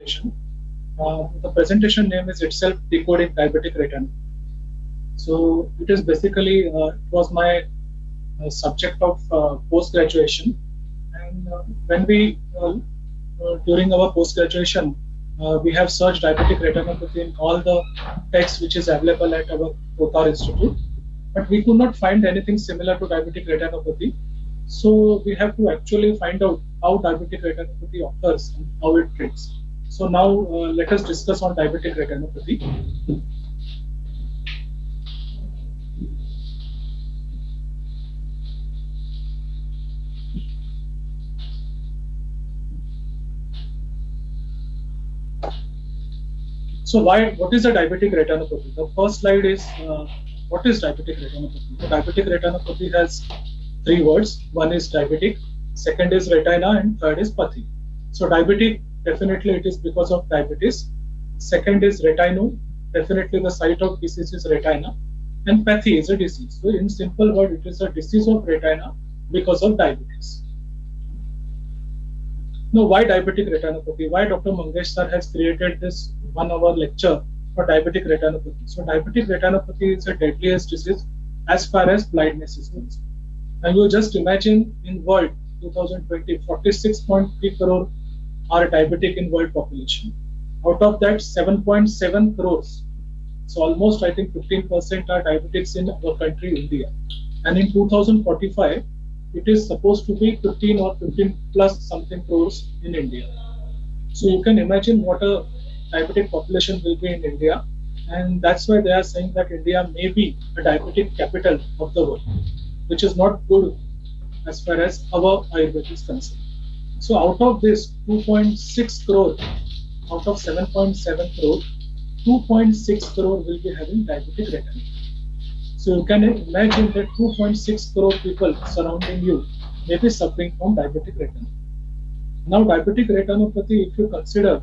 presentation. The presentation name is itself Decoding Diabetic Retinopathy. So it is basically, it was my subject of post-graduation, and when we, during our post-graduation, we have searched diabetic retinopathy in all the texts which is available at our Kothar Institute, but we could not find anything similar to diabetic retinopathy. So we have to actually find out how diabetic retinopathy occurs and how it treats. So now let us discuss on diabetic retinopathy. So what is a diabetic retinopathy? The first slide is what is diabetic retinopathy? The diabetic retinopathy has three words. One is diabetic, second is retina, and third is pathy. So diabetic, definitely it is because of diabetes. Second is retino, definitely the site of disease is retina, and pathy is a disease. So in simple word, it is a disease of retina because of diabetes. Now, why diabetic retinopathy? Why Dr. Mangesh sir has created this 1 hour lecture for diabetic retinopathy? So diabetic retinopathy is the deadliest disease as far as blindness is concerned. Now you just imagine in world 2020, 46.3 crore are diabetic in world population. Out of that, 7.7 crores. So almost I think 15% are diabetics in our country, India. And in 2045, it is supposed to be 15 or 15 plus something crores in India. So you can imagine what a diabetic population will be in India. And that's why they are saying that India may be a diabetic capital of the world, which is not good as far as our Ayurveda is concerned. So out of this 2.6 crore, out of 7.7 crore, 2.6 crore will be having diabetic retinopathy. So you can imagine that 2.6 crore people surrounding you may be suffering from diabetic retinopathy. Now diabetic retinopathy, if you consider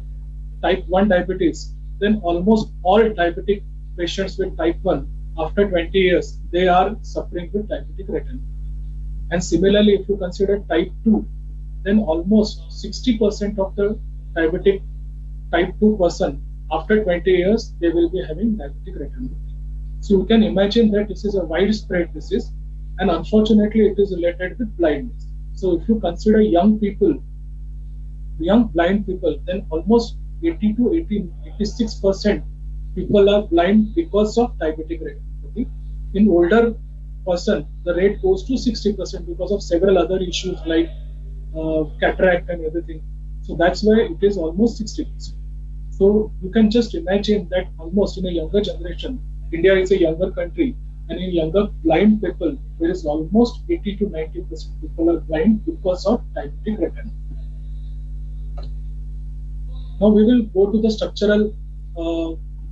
type 1 diabetes, then almost all diabetic patients with type 1 after 20 years, they are suffering with diabetic retinopathy. And similarly, if you consider type 2, then almost 60% of the diabetic type 2 person after 20 years, they will be having diabetic retinopathy. So you can imagine that this is a widespread disease, and unfortunately it is related with blindness. So if you consider young people, young blind people, then almost 80 to 86% people are blind because of diabetic retinopathy. In older person, the rate goes to 60% because of several other issues like cataract and everything. So that's why it is almost 60%. So you can just imagine that almost in a younger generation, India is a younger country, and in younger blind people, there is almost 80 to 90% people are blind because of diabetic retinopathy. Now we will go to the structural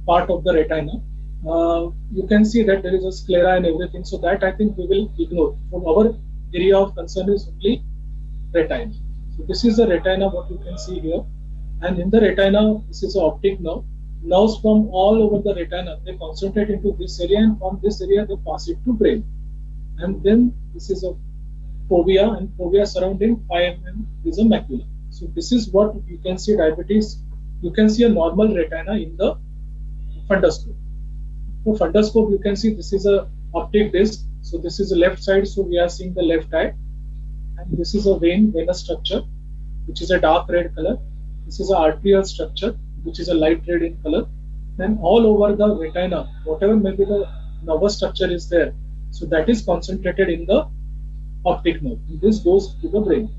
part of the retina. You can see that there is a sclera and everything, so that I think we will ignore. So our area of concern is only retina. So this is the retina, what you can see here, and in the retina, this is an optic nerve. Nerves from all over the retina, they concentrate into this area, and from this area they pass it to brain. And then this is a fovea, and fovea surrounding 5 mm is a macula. So this is what you can see diabetes. You can see a normal retina in the fundoscope. For fundoscope, you can see this is a optic disc. So this is the left side, so we are seeing the left eye. And this is a venous structure, which is a dark red color. This is an arterial structure, which is a light red in color. Then all over the retina, whatever may be the nervous structure is there, so that is concentrated in the optic nerve. And this goes to the brain.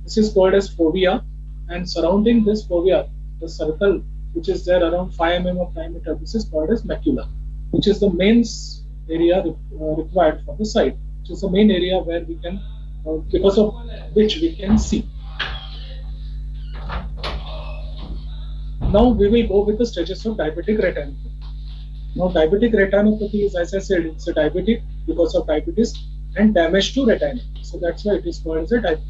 This is called as fovea, and surrounding this fovea, the circle which is there around 5 mm of diameter, this is called as macula, which is the main area required for the sight, which is the main area where we can, because of which we can see. Now we will go with the stages of diabetic retinopathy. Now diabetic retinopathy is, as I said, it's a diabetic because of diabetes and damage to retina. So that's why it is called as a diabetic.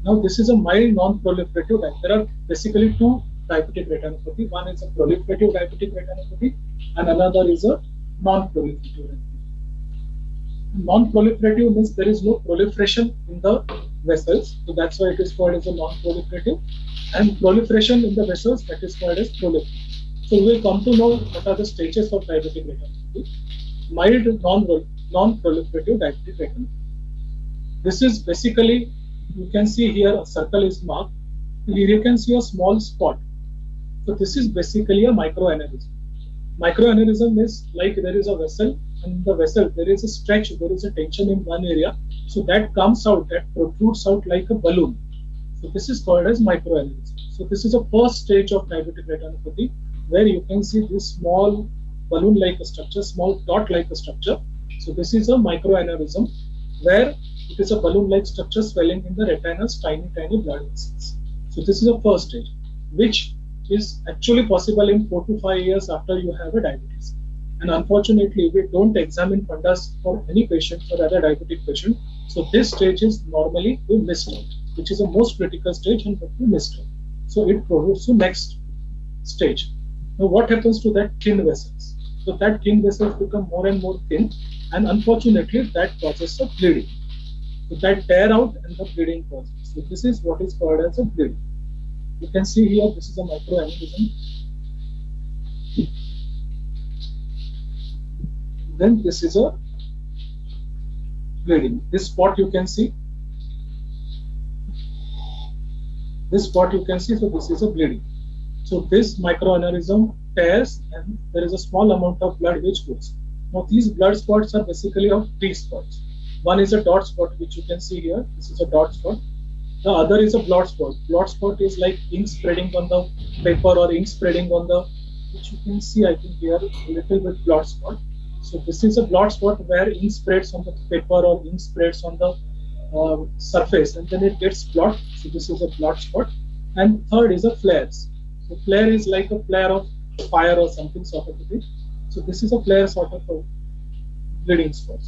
Now this is a mild non-proliferative type. There are basically two diabetic retinopathy. One is a proliferative diabetic retinopathy and another is a non-proliferative retinopathy. Non-proliferative means there is no proliferation in the vessels, so that's why it is called as a non-proliferative. And proliferation in the vessels, that is called as proliferative. So we will come to know what are the stages of diabetic retinopathy. Mild non-proliferative diabetic retinopathy. This is basically, you can see here a circle is marked. Here you can see a small spot. So this is basically a microaneurysm. Microaneurysm is like there is a vessel, and the vessel there is a stretch, there is a tension in one area, so that comes out, that protrudes out like a balloon. So this is called as microaneurysm. So this is a first stage of diabetic retinopathy, where you can see this small balloon-like structure, small dot-like structure. So this is a microaneurysm, where it is a balloon-like structure swelling in the retina's tiny blood vessels. So this is a first stage, which is actually possible in 4 to 5 years after you have a diabetes. And unfortunately, we don't examine fundus for any patient or other diabetic patient. So this stage is normally we missed out, which is the most critical stage and what we missed out. So it proceeds to next stage. Now what happens to that thin vessels? So that thin vessels become more and more thin, and unfortunately that causes a bleeding. So that tear out and the bleeding causes. So this is what is called as a bleeding. You can see here, this is a microaneurysm. Then this is a bleeding. This spot you can see. This spot you can see, so this is a bleeding. So this microaneurysm tears and there is a small amount of blood which goes. Now these blood spots are basically of three spots. One is a dot spot which you can see here. This is a dot spot. The other is a blot spot. Blot spot is like ink spreading on the paper or ink spreading on the, which you can see I think here a little bit blot spot. So this is a blot spot where ink spreads on the paper or ink spreads on the surface and then it gets blot. So this is a blot spot. And third is a flares. So flare is like a flare of fire or something sort of a thing. So this is a flare sort of a bleeding spot.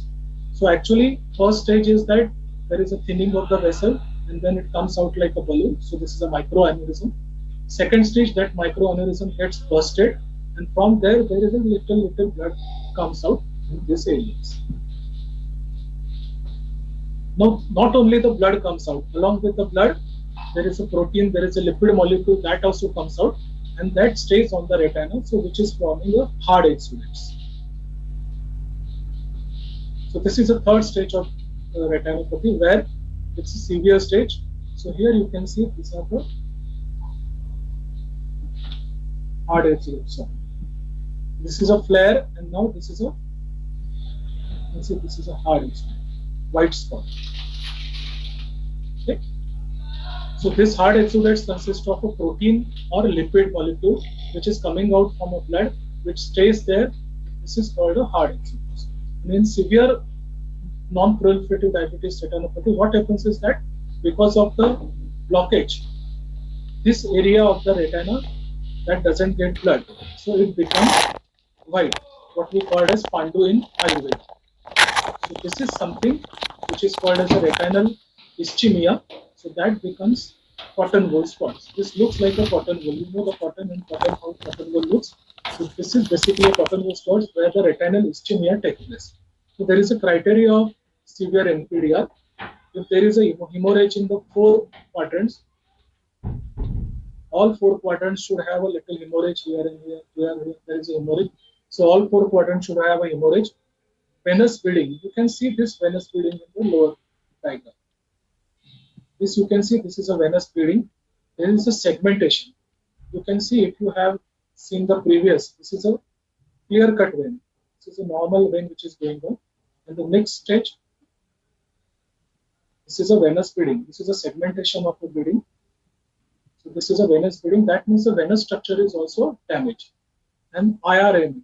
So actually first stage is that there is a thinning of the vessel and then it comes out like a balloon. So this is a microaneurysm. Second stage, that microaneurysm gets bursted, and from there there is a little blood comes out in this areas. Now not only the blood comes out, along with the blood there is a protein, there is a lipid molecule that also comes out, and that stays on the retina, so which is forming a hard exudates. So this is the third stage of retinopathy, where it's a severe stage. So here you can see these are the hard exudates. This is a flare, and now this is a, you can see this is a hard exudate, white spot. Okay. So this hard exudates consist of a protein or a lipid molecule which is coming out from a blood, which stays there. This is called a hard exudates. And in severe non-proliferative diabetes retinopathy, what happens is that because of the blockage, this area of the retina that doesn't get blood, so it becomes white, what we call as Pandu in Ayurveda. So this is something which is called as a retinal ischemia. So that becomes cotton wool spots. This looks like a cotton wool. You know the cotton and cotton, how cotton wool looks. So this is basically a cotton wool spots where the retinal ischemia takes place. So there is a criteria of severe NPDR. If there is a hemorrhage in the 4 quadrants, all 4 quadrants should have a little hemorrhage here and here. Here there is a hemorrhage. So all 4 quadrants should have a hemorrhage. Venous bleeding. You can see this venous bleeding in the lower diagram. This you can see, this is a venous bleeding. There is a segmentation. You can see, if you have seen the previous, this is a clear-cut vein. This is a normal vein which is going on. And the next stage, this is a venous bleeding. This is a segmentation of the bleeding. So this is a venous bleeding. That means the venous structure is also damaged. And IRM,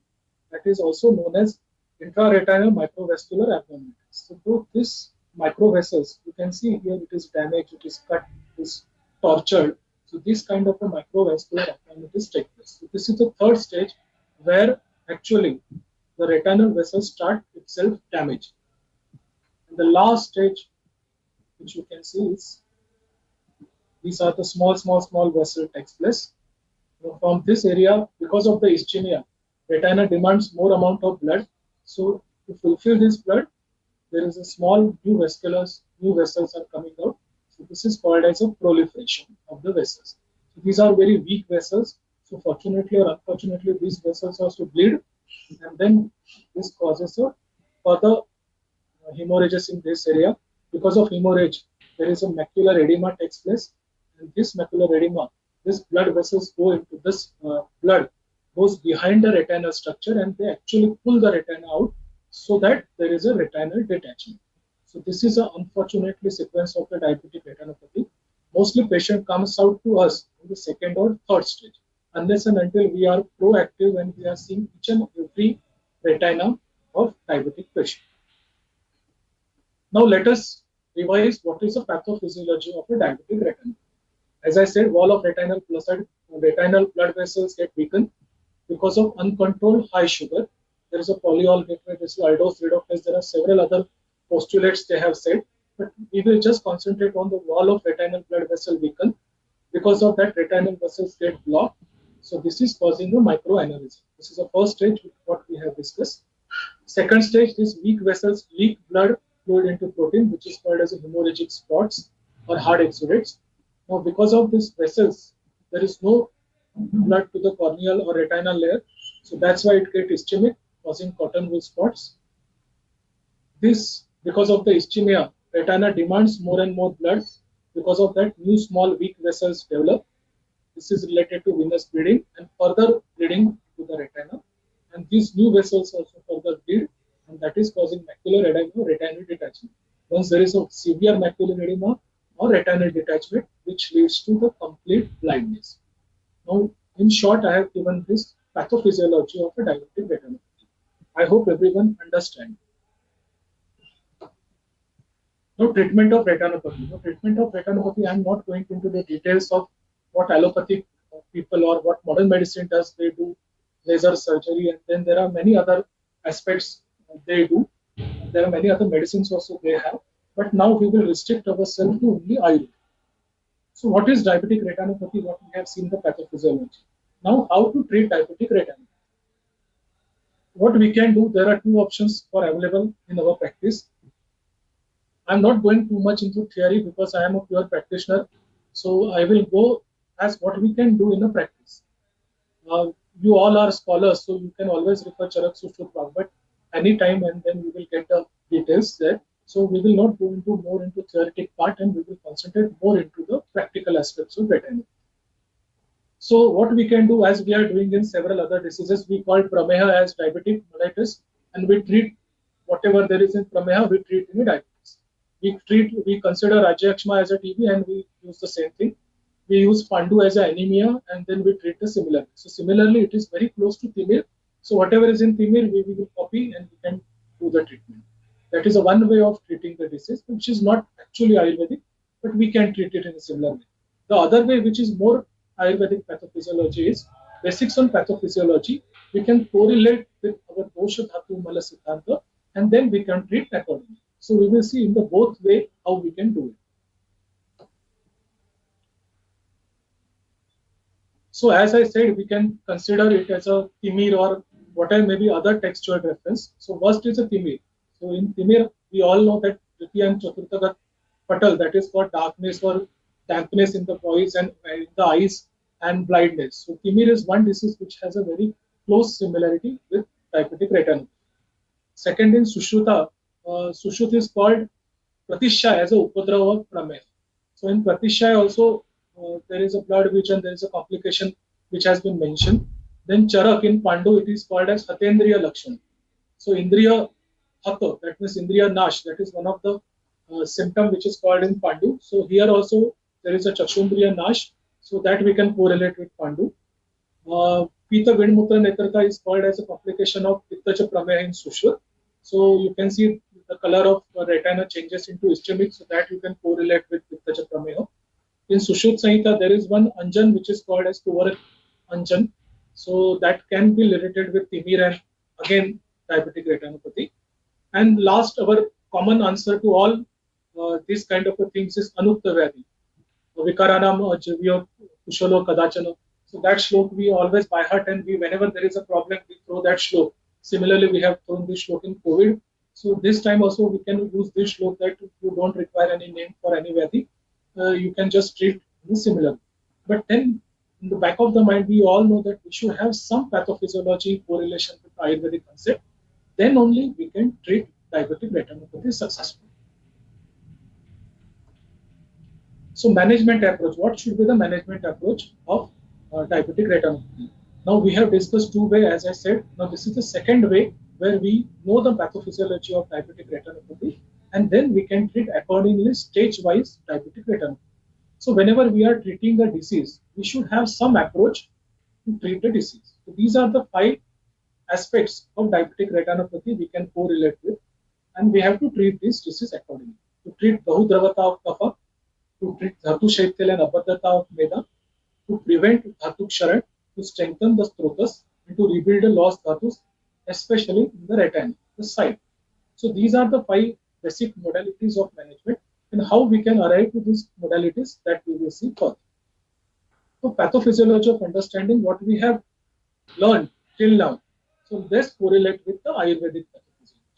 that is also known as intraretinal microvascular abnormalities. So both this microvessels, you can see here it is damaged, it is cut, it is tortured. So this kind of a microvascular abnormalities take place. So this is the third stage where actually the retinal vessels start itself damage. And the last stage which you can see is, these are the small vessel takes place. So from this area, because of the ischemia, retina demands more amount of blood. So to fulfill this blood, there is a small new vessels are coming out. So this is called as a proliferation of the vessels. So these are very weak vessels. So fortunately or unfortunately, these vessels also bleed, and then this causes a further hemorrhages in this area. Because of hemorrhage, there is a macular edema takes place, and this macular edema, this blood vessels go into this blood goes behind the retinal structure, and they actually pull the retina out so that there is a retinal detachment. So this is an unfortunately sequence of the diabetic retinopathy. Mostly patient comes out to us in the second or third stage, unless and until we are proactive and we are seeing each and every retina of diabetic patient. Now let us revise what is the pathophysiology of a diabetic retina. As I said, wall of retinal blood vessels get weakened because of uncontrolled high sugar. There is a polyol gateway, this is aldose reductase. There are several other postulates they have said, but we will just concentrate on the wall of retinal blood vessel weaken. Because of that, retinal vessels get blocked. So this is causing a microaneurysm. This is the first stage, what we have discussed. Second stage, these weak vessels leak blood fluid into protein, which is called as a hemorrhagic spots or hard exudates. Now, because of these vessels, there is no blood to the corneal or retinal layer, so that's why it gets ischemic, causing cotton wool spots. This, because of the ischemia, retina demands more and more blood. Because of that, new small weak vessels develop. This is related to venous bleeding and further bleeding to the retina. And these new vessels also further bleed, and that is causing macular edema or retinal detachment. Once there is a severe macular edema or retinal detachment, which leads to the complete blindness. Now, in short, I have given this pathophysiology of a diabetic retinopathy. I hope everyone understands. Now, treatment of retinopathy. Now, treatment of retinopathy, I am not going into the details of what allopathic people or what modern medicine does. They do laser surgery, and then there are many other aspects they do. There are many other medicines also they have. But now we will restrict ourselves to only Ayurveda. So what is diabetic retinopathy? What we have seen the pathophysiology. Now, how to treat diabetic retinopathy? What we can do, there are two options for available in our practice. I'm not going too much into theory because I am a pure practitioner. So I will go as what we can do in a practice. You all are scholars, so you can always refer Charak Sushruta, but anytime and then you will get the details there. So we will not go into more into theoretic part, and we will concentrate more into the practical aspects of retinopathy. So what we can do, as we are doing in several other diseases, we call prameha as diabetic mellitus, and we treat whatever there is in prameha, we treat in diabetes. We consider Rajayaksma as a TB, and we use the same thing. We use Pandu as an anemia, and then we treat the similar. So similarly, it is very close to Timir. So whatever is in Timir, we will copy and we can do the treatment. That is a one way of treating the disease, which is not actually Ayurvedic, but we can treat it in a similar way. The other way, which is more Ayurvedic pathophysiology, is basics on pathophysiology. We can correlate with our Dosha Dhatu Mala Siddhanta, and then we can treat accordingly. So we will see in the both way how we can do it. So as I said, we can consider it as a Timir or whatever may be other textual reference. So first is a Timir. So in Timir, we all know that Tritiya and Chaturtha Patal, that is for darkness or dampness in the voice and in the eyes and blindness. So Timir is one disease which has a very close similarity with diabetic retinopathy. Second in Sushruta, Sushruta is called Pratishay as a Upadrava of Prameha. So in Pratishay also there is a blood which and there is a complication which has been mentioned. Then Charak in Pandu, it is called as Hatendriya Lakshan. So Indriya Hatha, that means Indriya Nash, that is one of the symptom which is called in Pandu. So here also there is a Chakshundriya Nash, so that we can correlate with Pandu. Pita Vidmutra Netrata is called as a complication of Pittacha Prameha in Sushruta. So you can see the color of retina changes into ischemic, so that you can correlate with Pittacha Prameha. In Sushruta Samhita, there is one Anjan which is called as Tuvarak Anjan. So that can be related with Timir and again diabetic retinopathy. And last, our common answer to all these kind of things is Anukta Vyadhi. Vikaranam Jivyo Kushalo Kadachana. So that shlok we always by heart, and we whenever there is a problem we throw that shlok. Similarly, we have thrown this shlok in COVID. So this time also we can use this shloka that you don't require any name for any Vyadhi. You can just treat similar. But then in the back of the mind, we all know that we should have some pathophysiology correlation with Ayurvedic concept. Then only we can treat diabetic retinopathy successfully. So management approach, what should be the management approach of diabetic retinopathy? Now we have discussed two ways, as I said. Now this is the second way where we know the pathophysiology of diabetic retinopathy, and then we can treat accordingly stage-wise diabetic retinopathy. So whenever we are treating the disease, we should have some approach to treat the disease. So these are the 5 aspects of diabetic retinopathy we can correlate with, and we have to treat this disease accordingly. To treat bahudravata of kapha, to treat dhatu shaitya and abadhata of meda, to prevent dhatu ksharan, to strengthen the strotas, and to rebuild the lost dhatus, especially in the retina, the site. So these are the 5 basic modalities of management, and how we can arrive to these modalities that we will see further. So pathophysiology of understanding what we have learned till now. So let's correlate with the Ayurvedic pathophysiology.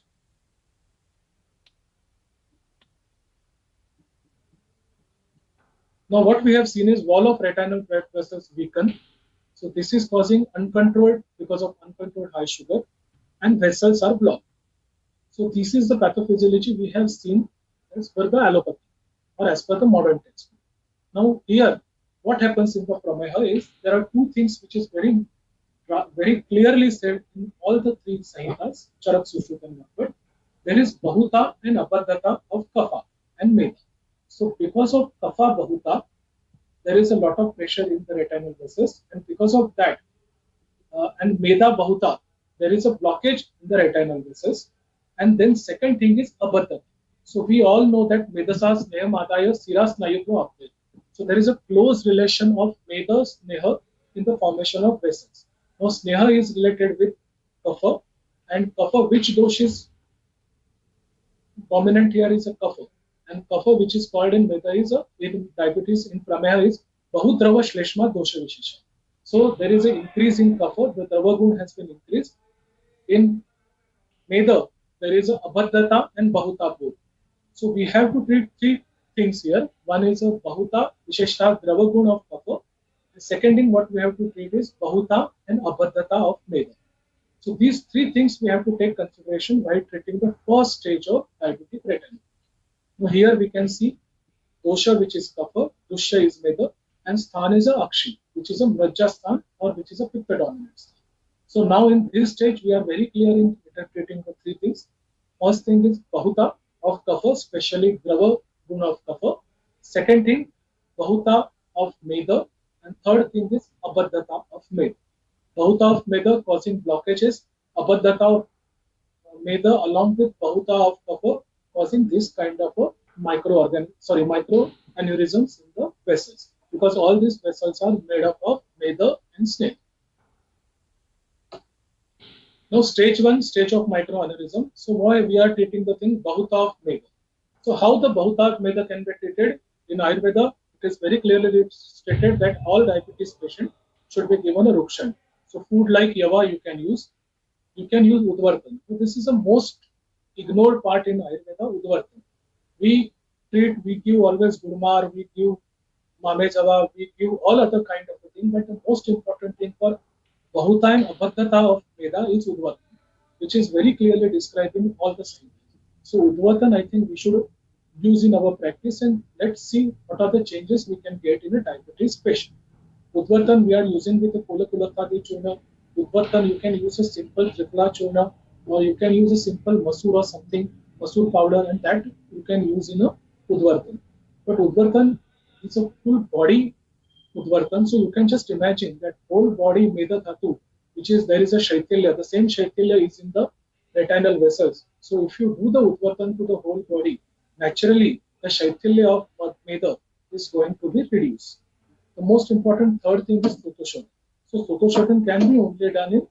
Now what we have seen is wall of retinal blood vessels weaken. So this is causing uncontrolled, because of uncontrolled high sugar, and vessels are blocked. So this is the pathophysiology we have seen as per the allopathy or as per the modern text. Now here, what happens in the Prameha is there are 2 things which is very clearly said in all the 3 Sahitas, Charak, Sushruta and Nakvat. There is Bahuta and Abadhata of Kapha and Meda. So because of Kapha Bahuta, there is a lot of pressure in the retinal vessels, and because of that, and Meda Bahuta, there is a blockage in the retinal vessels. And then second thing is Abadhata. So we all know that Medasa Sneham Adaya Sira Snayutva Apde. So there is a close relation of Meda Sneha in the formation of vessels. Now Sneha is related with Kapha, and Kapha, which dosh is dominant here is a Kapha. And Kapha, which is called in Meda, is in diabetes, in Prameha is Bahudrava Shleshma Dosha Vishesha. So there is an increase in Kapha, the Drava Gun has been increased. In Meda, there is a Abadhata and Bahuta both. So we have to treat 3 things here. One is a Bahuta, Visheshta Drava Gun of Kapha. The second thing what we have to treat is Bahuta and Abadhata of Meda. So these 3 things we have to take consideration while treating the first stage of diabetic retinopathy. Now here we can see dosha, which is Kapha, dusha is Meda, and sthan is a Akshi, which is a Mrajya sthan or which is a Pitta dominant sthan. So now in this stage we are very clear in interpreting the 3 things. First thing is Bahuta of Kapha, especially Drava Guna of Kapha. Second thing, Bahuta of Meda, and third thing is Abadhata of Meda. Bahuta of Meda causing blockages, Abadhata of Meda along with Bahuta of Kapha causing this kind of a micro aneurysms in the vessels, because all these vessels are made up of Meda and Sneh. Now stage 1, stage of microaneurysm. So why we are treating the thing Bahuta of Meda. So how the Bahuta of Meda can be treated? In Ayurveda, it is very clearly stated that all diabetes patients should be given a Rukshan. So food like Yava you can use. You can use Udvartan. So this is the most ignored part in Ayurveda, Udvartan. We give always Gurmar, we give Mame Java, we give all other kind of a thing, but the most important thing for Bahuta and Abadhata of Meda is Udvartan, which is very clearly described in all the signs. So Udvartan, I think we should use in our practice, and let's see what are the changes we can get in a diabetes patient. Udvartan we are using with the Kulathadi Churna. Udvartan you can use a simple Tripla Churna, or you can use a simple Masur or something, Masur powder, and that you can use in a Udvartan. But Udvartan is a full body Udvartan, so you can just imagine that whole body Meda Dhatu, which is there is a Shaitilya, the same Shaitilya is in the retinal vessels. So if you do the Udvartan to the whole body, naturally the Shaitilya of Meda is going to be reduced. The most important third thing is Sutoshotan. So Sutoshotan can be only done in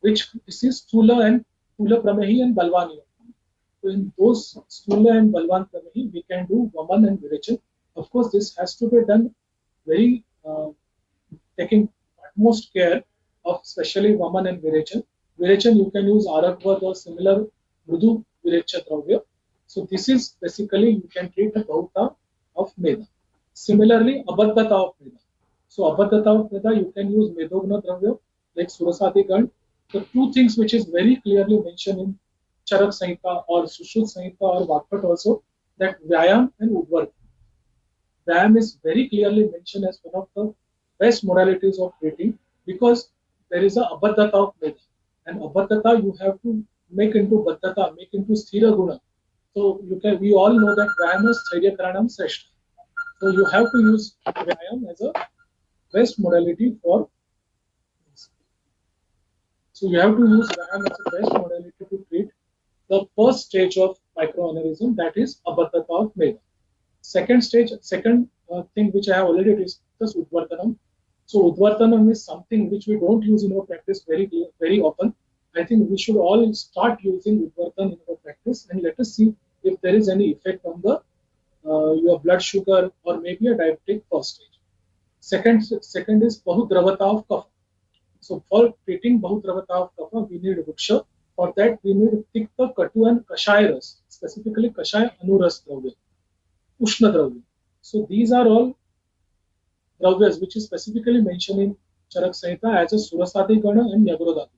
which this is Stula and Stula Pramehi and Balvani. So in those Stula and Balvan Pramehi, we can do Vaman and Virechan. Of course, this has to be done very taking utmost care of especially Vaman and Virechan. Virechan you can use Arakvad or similar Mrudu Virecha Dravya. So this is basically you can treat the Bahuta of Meda. Similarly, Abadhata of Meda. So Abadhata of Meda, you can use Medogna Dravya like Surasati Gand. The two things which is very clearly mentioned in Charak Samhita or Sushruta Samhita or Vakpat also, that Vyayam and Udvartan. Vyayam is very clearly mentioned as one of the best modalities of treating because there is a Abadhata of Meda. And Abadhata you have to make into Baddhata, make into Sthira Guna. So we all know that Vyayam is Thairya Karanam Sreshta. So you have to use Vyayam as a best modality for this. So you have to use Vyayam as a best modality to treat the first stage of microaneurysm, that is Abadhata of Meda. Second stage, second thing which I have already discussed, Udvartanam. So Udvartanam is something which we don't use in our practice very often. I think we should all start using Udvartan in our practice and let us see if there is any effect on the your blood sugar or maybe a diabetic first stage. Second is Bahudravata of Kapha. So for treating Bahudravata of Kapha, we need Vriksha. For that, we need Tikta, Katu and Kashaya Ras, specifically Kashaya Anuras Dravya, Ushna Dravya. So these are all Dravyas which is specifically mentioned in Charak Samhita as a Surasadi Gana and Nyagrodati.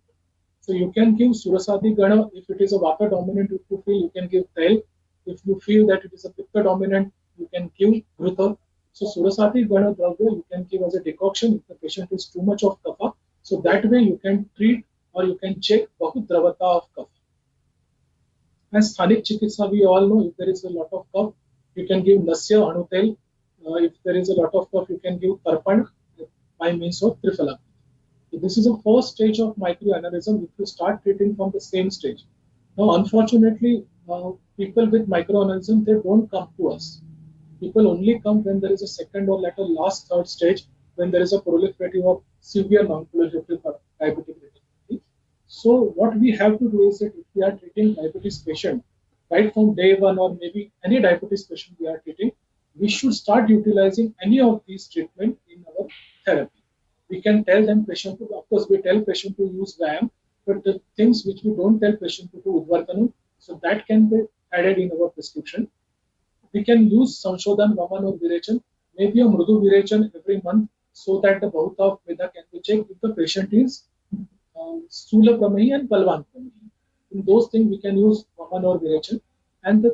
So you can give Surasadi Gana if it is a Vata dominant, if you feel you can give Tail. If you feel that it is a Pitta dominant, you can give Ghruta. So Surasati Gana Dravya you can give as a decoction if the patient is too much of Kapha. So that way you can treat or you can check Bahudravata of Kapha. And Sthanik Chikitsa, we all know if there is a lot of cough, you can give Nasya Anutel. If there is a lot of cough, you can give Tarpan by means of Triphala. So this is the first stage of microaneurysm if you start treating from the same stage. Now, unfortunately, people with microaneurysm, they don't come to us. People only come when there is a second or later last third stage, when there is a proliferative of severe non-proliferative diabetic retinopathy. So what we have to do is that if we are treating diabetes patient, right from day one or maybe any diabetes patient we are treating, we should start utilizing any of these treatment in our therapy. We can tell them patient to, of course, we tell patient to use Vyayam, but the things which we don't tell patient to do Udvartanam, so that can be added in our prescription. We can use Samshodhan, Vaman or Virechan, maybe a Mrudu Virechan every month so that the Bahuta of Meda can be checked if the patient is Sthula Pramehi and Balwan Pramehi. In those things we can use Vaman or Virechan. And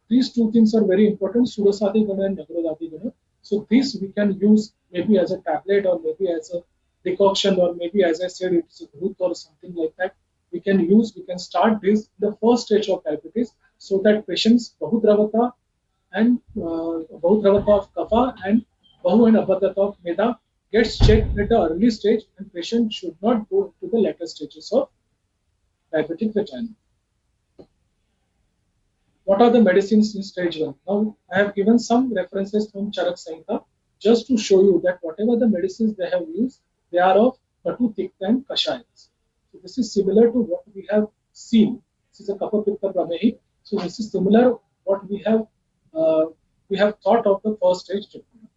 these two things are very important, Surasati Gana and Nyagrodati Gana. So this we can use maybe as a tablet or maybe as a decoction or maybe as I said it's a Ghruta or something like that. We can start this in the first stage of diabetes so that patients Bahudravata and Bahudravata of Kapha and Bahu and Abadhata of Meda gets checked at the early stage and patient should not go to the later stages of diabetic retinopathy. What are the medicines in stage 1? Now, I have given some references from Charak Samhita just to show you that whatever the medicines they have used, they are of Katu, Tikta and Kashayas. So this is similar to what we have seen. This is a Kapha Pitta Pramehi. So this is similar what we have thought of the first stage treatment.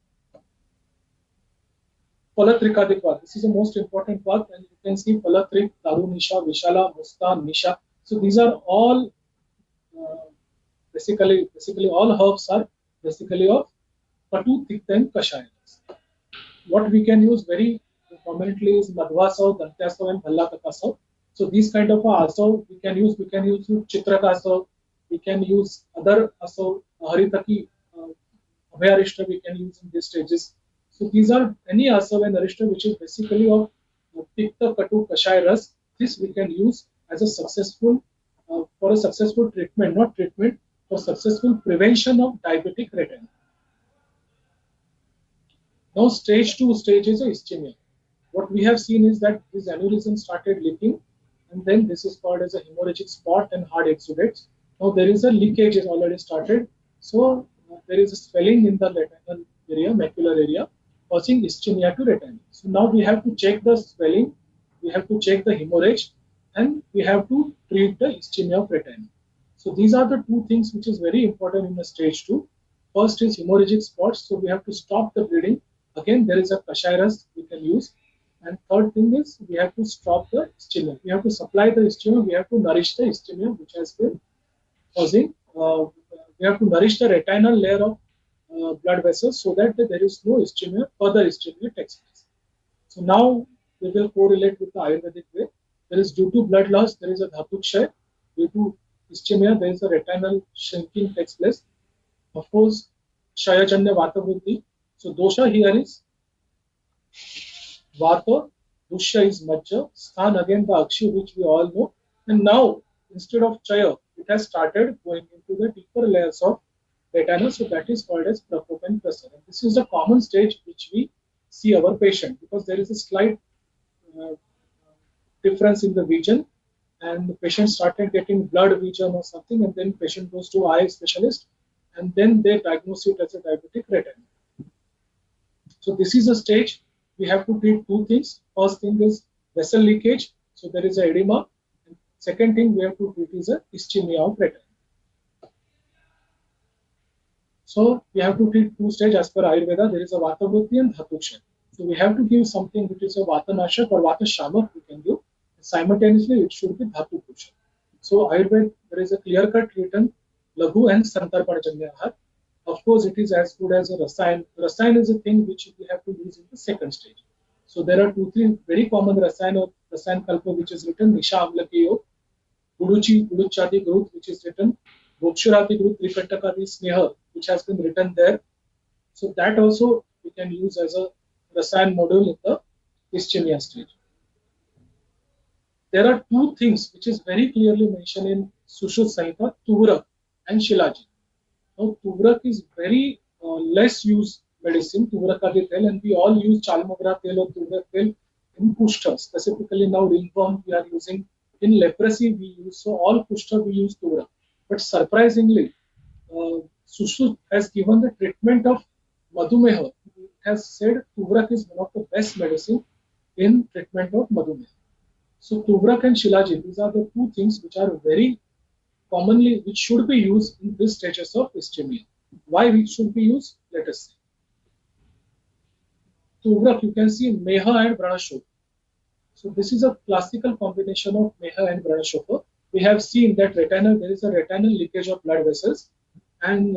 Palatrika Dikwa. This is the most important part, and you can see Palatrik, Daru Nisha, Vishala, Mustan, Nisha. So these are all basically all herbs are basically of Katu, Tikta and Kashayas. What we can use very prominently is Madhvasav, Dantyasav and Bhallakakasav. So these kind of asav we can use Chitrakasav, we can use other asav, Haritaki, Abhyarishta we can use in these stages. So these are any asav and arishta which is basically of Tikta, Katu, Kashaya Ras. This we can use as a successful for a successful treatment, not treatment, for successful prevention of diabetic retinopathy. Now stage 2 stage is a ischemia. What we have seen is that this aneurysm started leaking and then this is called as a hemorrhagic spot and hard exudates. Now there is a leakage is already started. So there is a swelling in the retinal area, macular area, causing ischemia to retina. So now we have to check the swelling, we have to check the hemorrhage and we have to treat the ischemia of retina. So these are the two things which is very important in the stage 2. First is hemorrhagic spots, so we have to stop the bleeding. Again, there is a Kashaya Ras we can use. And third thing is we have to stop the ischemia. We have to supply the ischemia. We have to nourish the ischemia which has been causing. We have to nourish the retinal layer of blood vessels so that there is no ischemia, further ischemia takes place. So now we will correlate with the Ayurvedic way. There is due to blood loss, there is a dhatu kshay. Due to ischemia, there is a retinal shrinking takes place. Of course, Shayajanya Vata Vruddhi. So dosha here is Vata, Dushya is Majja, Sthan again the Akshi which we all know. And now instead of Chaya, it has started going into the deeper layers of retina. So that is called as Prakop and Prasar. And this is a common stage which we see our patient because there is a slight uh, difference in the vision and the patient started getting blood vision or something and then patient goes to eye specialist and then they diagnose it as a diabetic retina. So this is a stage we have to treat two things. First thing is vessel leakage, so there is a edema. And second thing we have to treat is a ischemia of retina. So we have to treat two stages as per Ayurveda. There is a Vata Vruddhi and Dhatu Kshay. So we have to give something which is a Vata Nashak or Vata Shamak we can give. Simultaneously it should be Dhatu Kshay. So Ayurveda, there is a clear cut written Laghu and Santarpanajanya Ahar. Of course, it is as good as a Rasayan. Rasayan is a thing which we have to use in the second stage. So there are 2-3 very common Rasayan or Rasayan Kalpa which is written Nisha Amlakiyo, Uduchi, Uduchadi Growth which is written, Bokshurati Growth, Tripattakadi Sneha which has been written there. So that also we can use as a Rasayan module in the ischemia stage. There are two things which is very clearly mentioned in Sushruta Samhita, Tuvrak and Shilajit. Now, Tuvrak is very less used medicine, Tuvrakadi tel, and we all use Chalmogra tel or Tuvrak tel in Kushta. Specifically now ringworm we are using, in leprosy we use, so all Kushta we use Tuvrak. But surprisingly, Sushruta has given the treatment of Madhumeha. It has said Tuvrak is one of the best medicine in treatment of Madhumeha. So Tuvrak and Shilajit, these are the two things which are very commonly, which should be used in these stages of ischemia. Why which should be used? Let us see. Tuvrak, you can see Meha and Vranashoka. So this is a classical combination of Meha and Vranashoka. We have seen that retinal, there is a retinal leakage of blood vessels, and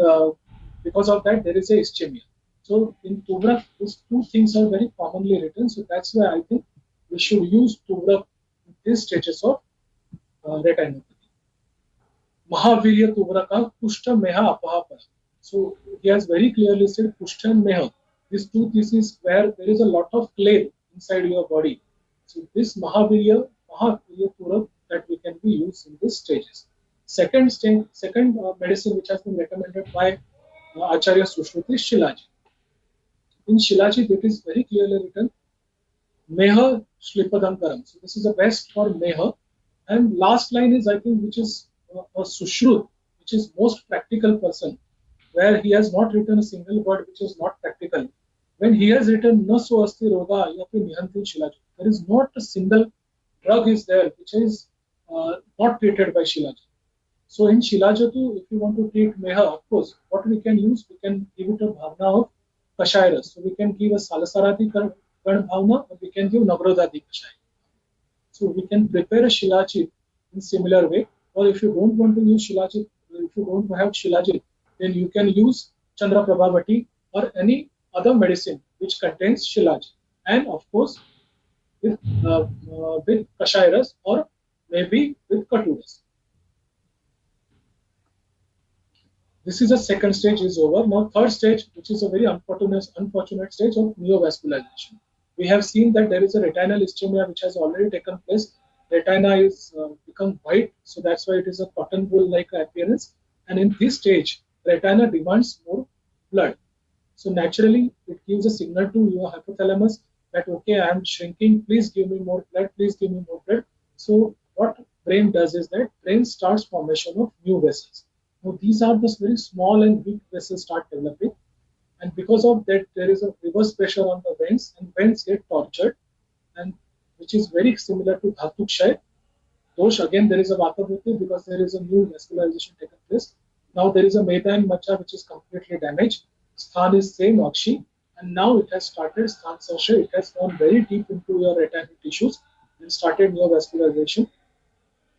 because of that there is a ischemia. So in Tuvrak, these two things are very commonly written. So that's why I think we should use Tuvrak in these stages of retinopathy. Mahavirya Tuvraka, Kushta Meha Apahapara. So he has very clearly said Kushta and Meha. These two diseases where there is a lot of clay inside your body. So this Mahavirya Turak that we can be used in these stages. Second medicine which has been recommended by Acharya Sushruti is Shilajit. In Shilajit it is very clearly written Meha Shlipadankaram. So this is the best for Meha. And last line is I think which is a Sushrut, which is most practical person, where he has not written a single word which is not practical. When he has written Na so asti roga ya fi nihanti Shilajit, there is not a single drug is there which is not treated by Shilajit. So in Shilajatu, if you want to treat Meha, of course, what we can use, we can give it a bhavna of Kashayras. So we can give a Salasaradi Karn bhavna, or we can give Navrodadi Kashay. So we can prepare a Shilajit in similar way. Or if you don't want to use Shilajit, if you don't have Shilajit, then you can use Chandra Prabhavati or any other medicine which contains Shilajit. And of course, with Kashayras or maybe with Katuras. This is the second stage is over. Now third stage, which is a very unfortunate stage of neovascularization. We have seen that there is a retinal ischemia which has already taken place. Retina is become white, so that's why it is a cotton wool like appearance. And in this stage, retina demands more blood. So naturally, it gives a signal to your hypothalamus that okay, I am shrinking. Please give me more blood. Please give me more blood. So what brain does is that brain starts formation of new vessels. Now these are the very small and weak vessels start developing, and because of that, there is a reverse pressure on the veins, and veins get tortured, and which is very similar to Dhatu Kshay. Dosh, again, there is a Vata Vruddhi because there is a new vascularization taking place. Now there is a Meda and Macha which is completely damaged. Sthan is same, Akshi, and now it has started Sthan Sarshay. It has gone very deep into your retinal tissues and started neovascularization.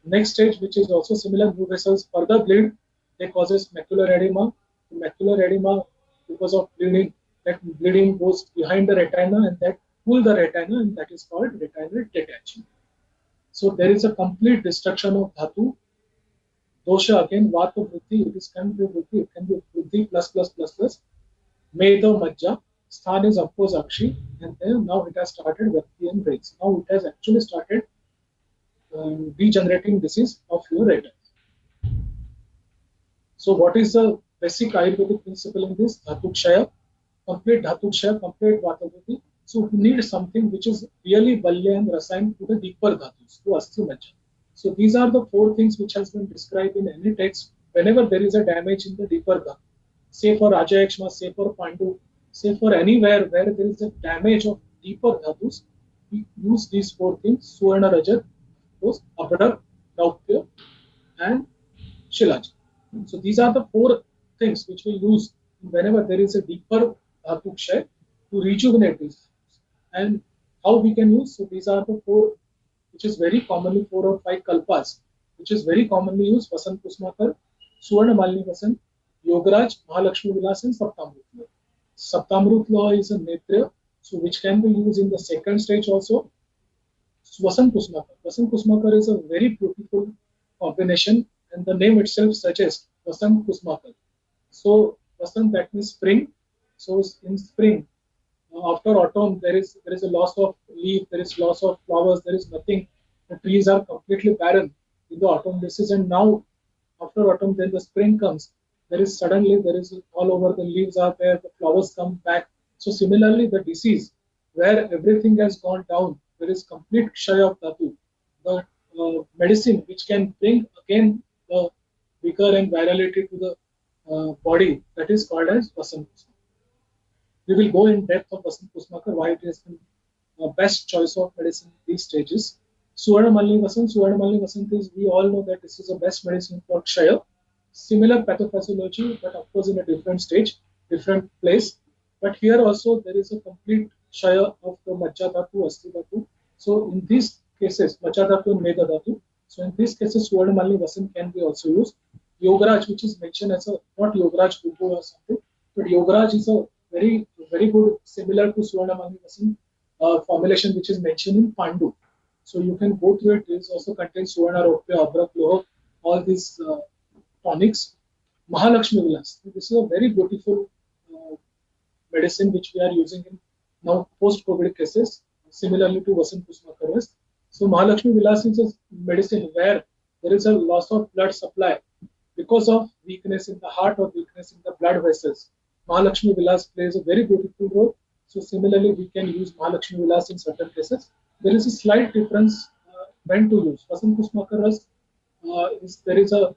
Next stage, which is also similar, new vessels further bleed. They causes macular edema. Macular edema, because of bleeding, that bleeding goes behind the retina and that pull the retina, and that is called retinal detachment. So there is a complete destruction of dhatu. Dosha again, vata vritti, it can be vritti, it can be vritti plus plus plus plus. Medha majja, sthan is of course akshi, and then now it has started vakti and breaks. Now it has actually started degenerating disease of your retina. So what is the basic Ayurvedic principle in this? Dhatu Kshaya, complete Dhatu Kshaya, complete Vatavati. So we need something which is really Balya and Rasayan to the deeper Dhatus, to Asti Majja. So these are the four things which has been described in any text whenever there is a damage in the deeper Dhatu. Say for Raja Yakshma, say for Pandu, say for anywhere where there is a damage of deeper Dhatus, we use these four things, Suvarna Rajat, those Abhadar, Raupya and Shilaji. So these are the four things which we use whenever there is a deeper dhatu kshay to rejuvenate these. And how we can use? So these are the four, which is very commonly 4 or 5 kalpas, which is very commonly used: Vasant Kusmakar, Suvarna Malini Vasant, Yogaraj, Mahalakshmi Vilas, and Saptamrut Law. Saptamrut Law is a netra, so which can be used in the second stage also. Vasant Kusmakar. Vasant Kusmakar is a very beautiful combination, and the name itself suggests Vasant Kusmakar. So Vasant, that means spring. So in spring, after autumn, there is a loss of leaf, there is loss of flowers, there is nothing. The trees are completely barren in the autumn. This is, and now after autumn, then the spring comes. There is all over the leaves are there, the flowers come back. So similarly, the disease where everything has gone down, there is complete kshaya of dhatu. The medicine which can bring again the vigor and virality to the body, that is called as Vasant Kusmakar. We will go in depth of Vasant Kusmakar, why it is the best choice of medicine in these stages. Suvarna Malini Vasant is, we all know that this is the best medicine for Kshaya. Similar pathophysiology, but of course in a different stage, different place. But here also there is a complete Kshaya of the Majja Dhatu, Asti Dhatu. So in these cases, Majja Dhatu and Medha Dhatu, so in these cases, Suvarna Malini Vasant can be also used. Yogaraj, which is mentioned as a, not Yogaraj Gugu or something, but Yogaraj is a very good, similar to Suvarna Malini Vasant formulation, which is mentioned in Pandu. So you can go through it. It also contains Suvarna, Raupya, Abrak, Loha, all these tonics. Mahalakshmi Vilas. This is a very beautiful medicine which we are using in now post-COVID cases, similarly to Vasant Kusmakar. So Mahalakshmi Vilas is a medicine where there is a loss of blood supply because of weakness in the heart or weakness in the blood vessels. Mahalakshmi Vilas plays a very beautiful role. So similarly, we can use Mahalakshmi Vilas in certain cases. There is a slight difference when to use. Vasant Kusmakar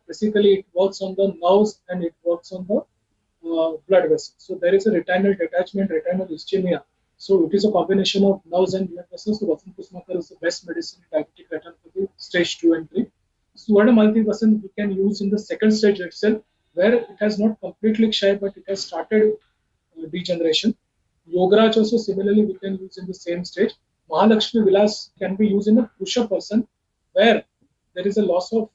basically it works on the nerves and it works on the blood vessels. So there is a retinal detachment, retinal ischemia. So it is a combination of nerves and blood vessels. So Vasant Kusmakar is the best medicine in diabetic retinopathy, stage 2 and 3. Suvarna Malini Vasant we can use in the second stage itself, where it has not completely kshaya, but it has started degeneration. Yogaraj also similarly we can use in the same stage. Mahalakshmi Vilas can be used in a Pusha person, where there is a loss of,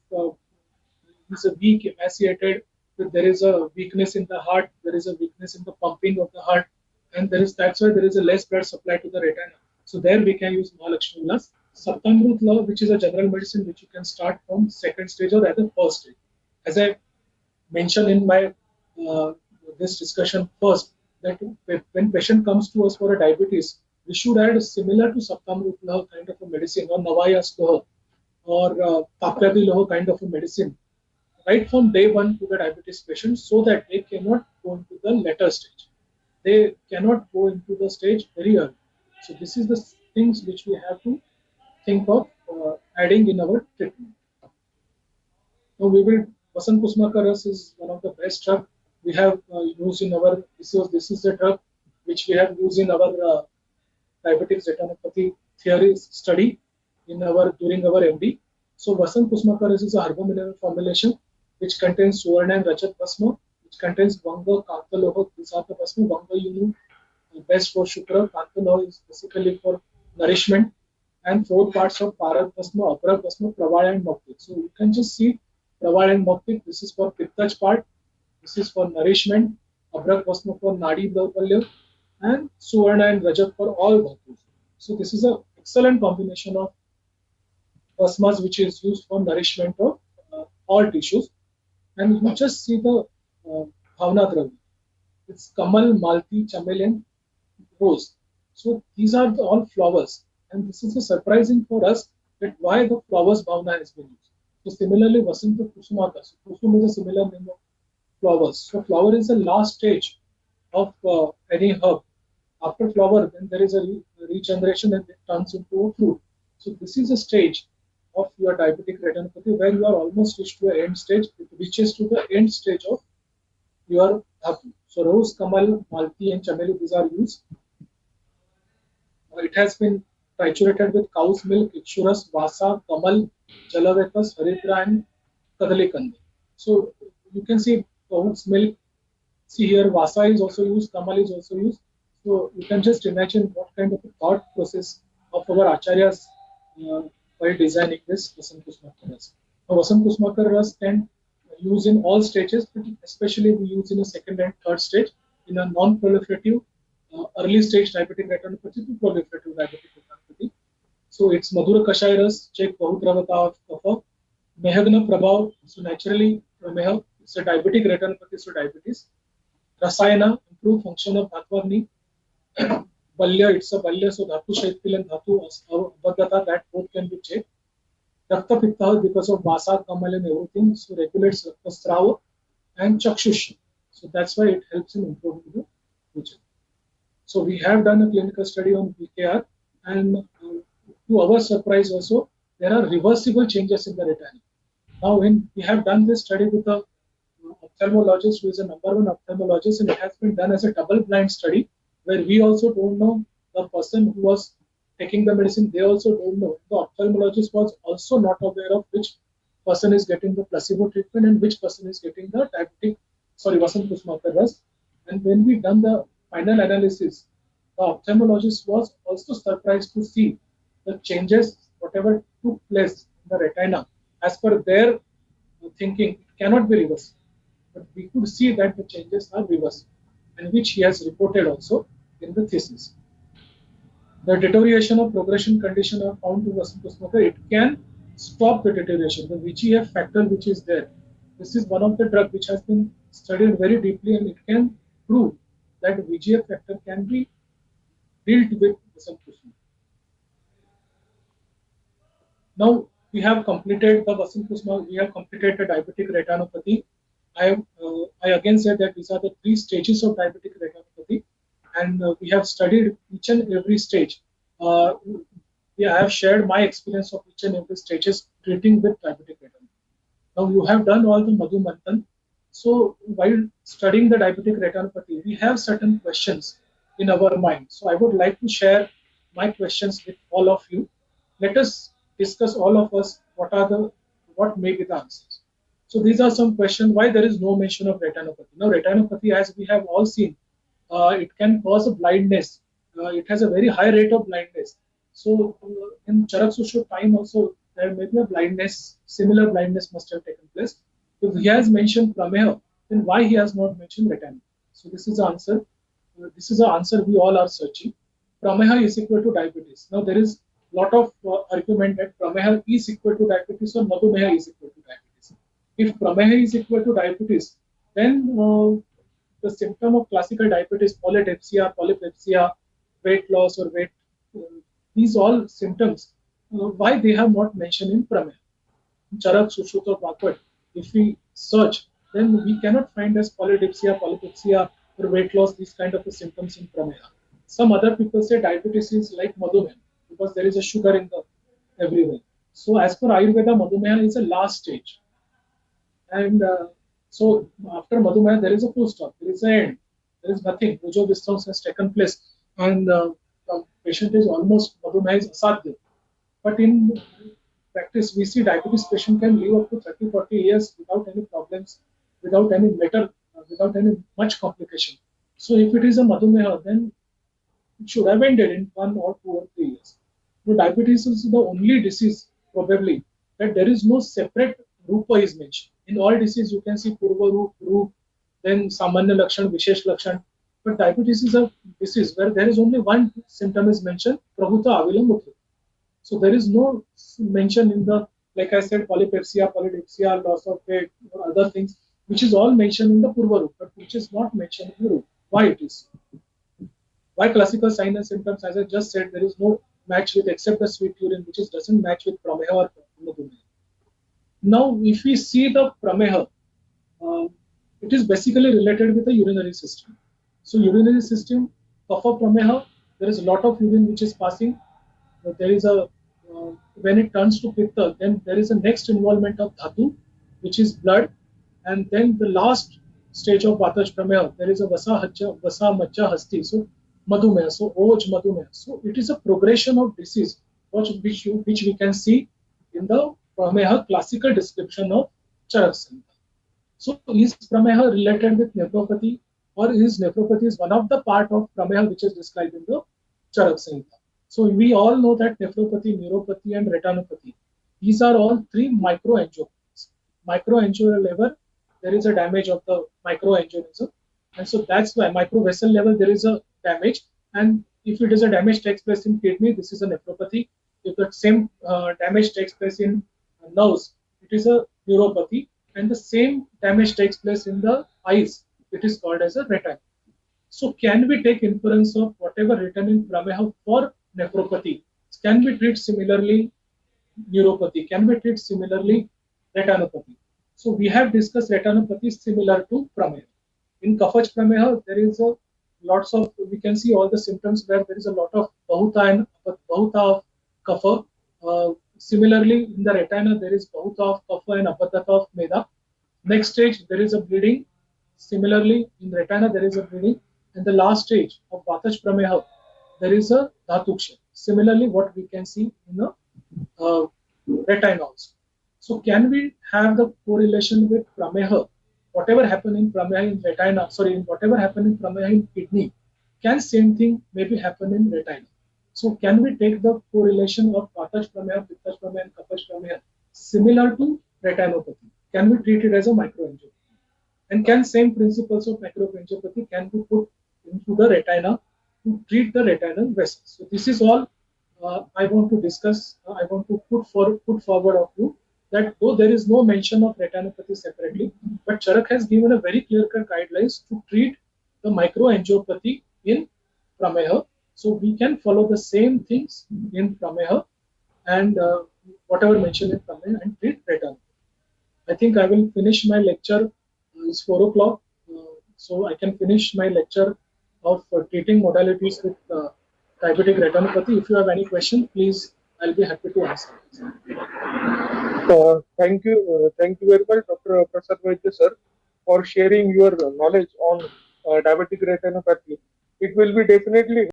is a weak, emaciated, there is a weakness in the heart, there is a weakness in the pumping of the heart, and that's why there is a less blood supply to the retina. So there we can use Mahalakshmi Vilas. Saptamrut Law, which is a general medicine which you can start from second stage or at the first stage. As I mentioned in my this discussion first, that when patient comes to us for a diabetes, we should add similar to Saptamrut Law kind of a medicine, or Navayas Law, or Tapyadi Law kind of a medicine, right from day one to the diabetes patient, so that they cannot go into the later stage. They cannot go into the stage very early. So this is the things which we have to think of adding in our treatment. Now Vasant Kusmakar is one of the best drugs we have used in our, this is the drug which we have used in our diabetic retinopathy theory study during our MD. So Vasant Kusmakar is a herbal mineral formulation which contains Suvarna and Rajat Bhasma, which contains Vanga, Kantaloha, Visatha Bhasma, Vanga Yunu, best for Shukra. Kantalo is basically for nourishment, and 4 parts of Parak Bhasma, Aparak Bhasma, Praval and Moktik. So you can just see Praval and Moktik. This is for Pittach part. This is for nourishment. Aparak Bhasma for Nadi Daupalya, and Suvarna and Rajat for all dhatus. So this is an excellent combination of Bhasmas which is used for nourishment of all tissues. And you just see the Bhavna Dravi. It's Kamal, Malti, Chameleon, Rose. So these are all flowers. And this is a surprising for us that why the flowers Bhavna has been used. So similarly, Vasanta Kusumaka. So Kusum is a similar name of flowers. So flower is the last stage of any herb. After flower, then there is a regeneration and it turns into a fruit. So this is a stage of your diabetic retinopathy where you are almost reached to the end stage. It reaches to the end stage of your dhatu. So Rose, Kamal, Malti and Chameli, these are used. It has been triturated with cow's milk, Ikshurus, Vasa, Kamal, Jalavekas, Haritra and Kadalikanda. So you can see cow's milk. See here, Vasa is also used, Kamal is also used. So you can just imagine what kind of a thought process of our acharyas while designing this Vasant Kusmakar Ras. Now, Vasant Kusmakar Ras can use in all stages, but especially we use in a second and third stage in a non-proliferative early stage diabetic retinopathy to proliferative diabetic retinopathy. So it's Madhura Kashai Ras, check Bahudravata of Kapha, Mehagna Prabhav, so naturally Prameha, it's a diabetic retinopathy, so diabetes. Rasayana, improve function of Dhatvarni. Balya, it's a Balya, so Dhatu Shaikil and Dhatu Abhagata, that both can be checked. Rakta Pitta, because of Vasa, Kamal and everything, so regulates Raktastrava and Chakshush. So that's why it helps in improving the vision. So we have done a clinical study on PKR, and to our surprise also, there are reversible changes in the retina. Now, when we have done this study with a ophthalmologist who is a number one ophthalmologist, and it has been done as a double-blind study, where we also don't know the person who was taking the medicine, they also don't know. The ophthalmologist was also not aware of which person is getting the placebo treatment and which person is getting the Vasant Kusmakar Ras. And when we done the final analysis, the ophthalmologist was also surprised to see the changes, whatever took place in the retina, as per their thinking, it cannot be reversed. But we could see that the changes are reversed, and which he has reported also in the thesis. The deterioration of progression condition are found to Vasant Kusmakar. It can stop the deterioration. The VGF factor which is there, this is one of the drug which has been studied very deeply, and it can prove that VGF factor can be dealt with Vasant Kusmakar. Now we have completed the Vasant Kusmakar, we have completed the diabetic retinopathy. I again said that these are the 3 stages of diabetic retinopathy, and we have studied each and every stage. I have shared my experience of each and every stages treating with diabetic retinopathy. Now you have done all the Madhu Manthan. So while studying the diabetic retinopathy, we have certain questions in our mind. So I would like to share my questions with all of you. Let us discuss, all of us, what may be the answers. So these are some questions why there is no mention of retinopathy. Now retinopathy, as we have all seen, it can cause a blindness. It has a very high rate of blindness. So in Charak Sushruta time also there may be a blindness, similar blindness must have taken place. If he has mentioned Prameha, then why he has not mentioned retinopathy? So this is the answer. This is the answer we all are searching. Prameha is equal to diabetes. Now there is a lot of argument that Prameha is equal to diabetes or Madhumeha is equal to diabetes. If Prameha is equal to diabetes, then the symptom of classical diabetes, polypepsia, weight loss or weight, these all symptoms, why they have not mentioned in Prameha. Charak, Sushruta or backward, if we search, then we cannot find as polypepsia or weight loss, these kind of symptoms in Prameha. Some other people say diabetes is like Madhumeha because there is a sugar in the everywhere. So as per Ayurveda, Madhumeha is a last stage. And so after Madhumeha, there is a full stop. There is an end. There is nothing. Pujo Visthams has taken place. And the patient is almost, Madhumeha is asadhya. But in practice, we see diabetes patient can live up to 30-40 years without any problems, without any much complication. So if it is a Madhumeha, then it should have ended in 1 or 2 or 3 years. So diabetes is the only disease probably that there is no separate rupa is mentioned. In all disease you can see purva roop, roop, then samanya lakshan, vishesh lakshan. But diabetes is a disease where there is only one symptom is mentioned, prabhuta avilam mukhi. So there is no mention in the, like I said, polypepsia, polydipsia, loss of weight, or other things, which is all mentioned in the Purva Roop, but which is not mentioned in the Roop. Why it is? Why classical signs and symptoms, as I just said, there is no match with except the sweet urine, which is doesn't match with Prameha or Madhumeha. Now, if we see the Prameha, uh, it is basically related with the urinary system. So urinary system, Kapha Prameha, there is a lot of urine which is passing. There is a when it turns to pitta, then there is a next involvement of dhatu, which is blood, and then the last stage of Vatash Prameha, there is a Vasa Majja Hasti, so Madhumeha, so Oj Madhumeha. So it is a progression of disease, which we can see in the Prameha classical description of Charak Samhita. So is Prameha related with nephropathy, or is nephropathy is one of the part of Prameha which is described in the Charak Samhita? So we all know that nephropathy, neuropathy, and retinopathy, these are all three microangiopathies. Microangial level, there is a damage of the microangiopathy, and so that's why microvessel level there is a damage. And if it is a damage takes place in kidney, this is a nephropathy. If the same damage takes place in nerves, it is a neuropathy. And the same damage takes place in the eyes, it is called as a retina. So can we take inference of whatever written in Prameha for nephropathy? Can we treat similarly neuropathy? Can we treat similarly retinopathy? So we have discussed retinopathy similar to Prameha. In Kafach Prameha, there is a lots of, we can see all the symptoms where there is a lot of Bahuta and Bahuta of Kapha. Similarly, in the retina, there is Bahuta of Kapha and Abaddhata of Meda. Next stage, there is a bleeding. Similarly, in retina, there is a bleeding. And the last stage of Vatash Prameha, there is a Dhatuksha. Similarly, what we can see in the retina also. So can we have the correlation with Prameha? Whatever happened in Prameha in retina, whatever happened in Prameha in kidney, can same thing maybe happen in retina? So can we take the correlation of Vatash Prameha, Pittash Prameha, and Kapash Prameha similar to retinopathy? Can we treat it as a microangiopathy? And can same principles of microangiopathy can be put into the retina to treat the retinal vessels? So this is all I want to discuss. I want to put forward of you that though there is no mention of retinopathy separately, but Charak has given a very clear-cut guidelines to treat the microangiopathy in Prameha. So we can follow the same things in Prameha and whatever mentioned in Prameha and treat retinopathy. I think I will finish my lecture. It's 4 o'clock, so I can finish my lecture of treating modalities with diabetic retinopathy. If you have any question, please, I'll be happy to answer. Thank you very much, Dr. Prasad Vaidya sir, for sharing your knowledge on diabetic retinopathy. It will be definitely